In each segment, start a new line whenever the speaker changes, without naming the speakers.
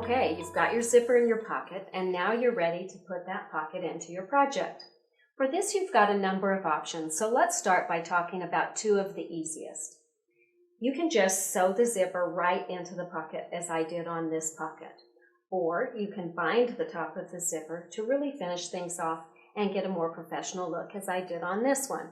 Okay, you've got your zipper in your pocket, and now you're ready to put that pocket into your project. For this, you've got a number of options, so let's start by talking about two of the easiest. You can just sew the zipper right into the pocket, as I did on this pocket. Or you can bind the top of the zipper to really finish things off and get a more professional look, as I did on this one.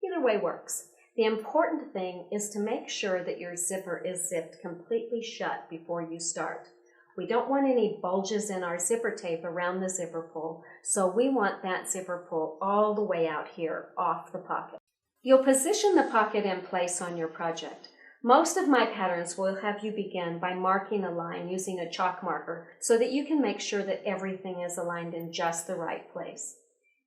Either way works. The important thing is to make sure that your zipper is zipped completely shut before you start. We don't want any bulges in our zipper tape around the zipper pull, so we want that zipper pull all the way out here, off the pocket. You'll position the pocket in place on your project. Most of my patterns will have you begin by marking a line using a chalk marker so that you can make sure that everything is aligned in just the right place.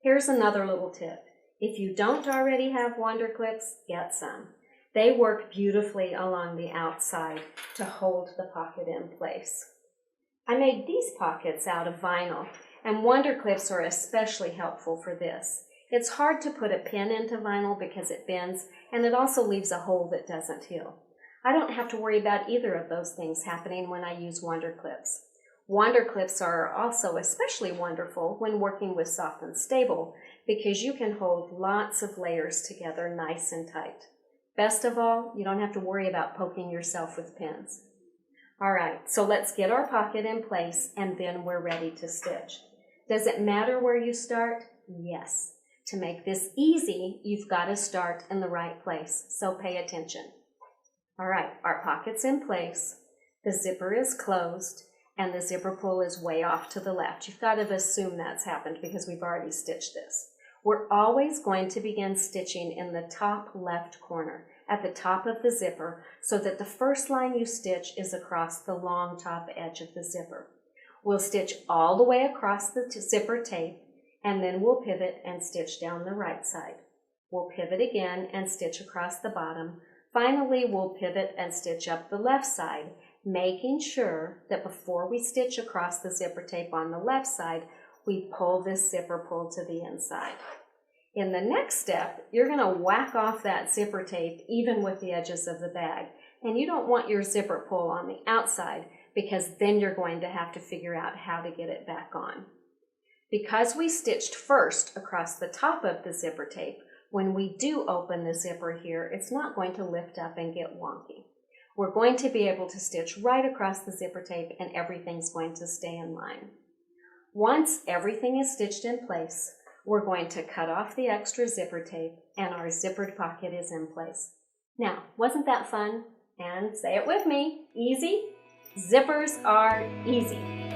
Here's another little tip. If you don't already have wonder clips, get some. They work beautifully along the outside to hold the pocket in place. I made these pockets out of vinyl, and wonder clips are especially helpful for this. It's hard to put a pin into vinyl because it bends, and it also leaves a hole that doesn't heal. I don't have to worry about either of those things happening when I use wonder clips. Wonder clips are also especially wonderful when working with soft and stable because you can hold lots of layers together nice and tight. Best of all, you don't have to worry about poking yourself with pins. All right, so let's get our pocket in place and then we're ready to stitch. Does it matter where you start? Yes. To make this easy, you've got to start in the right place, so pay attention. All right, our pocket's in place, the zipper is closed, and the zipper pull is way off to the left. You've got to assume that's happened because we've already stitched this. We're always going to begin stitching in the top left corner at the top of the zipper so that the first line you stitch is across the long top edge of the zipper. We'll stitch all the way across the zipper tape and then we'll pivot and stitch down the right side. We'll pivot again and stitch across the bottom. Finally, we'll pivot and stitch up the left side, making sure that before we stitch across the zipper tape on the left side, we pull this zipper pull to the inside. In the next step, you're going to whack off that zipper tape even with the edges of the bag. And you don't want your zipper pull on the outside because then you're going to have to figure out how to get it back on. Because we stitched first across the top of the zipper tape, when we do open the zipper here, it's not going to lift up and get wonky. We're going to be able to stitch right across the zipper tape and everything's going to stay in line. Once everything is stitched in place, we're going to cut off the extra zipper tape and our zippered pocket is in place. Now, wasn't that fun? And say it with me, easy? Zippers are easy.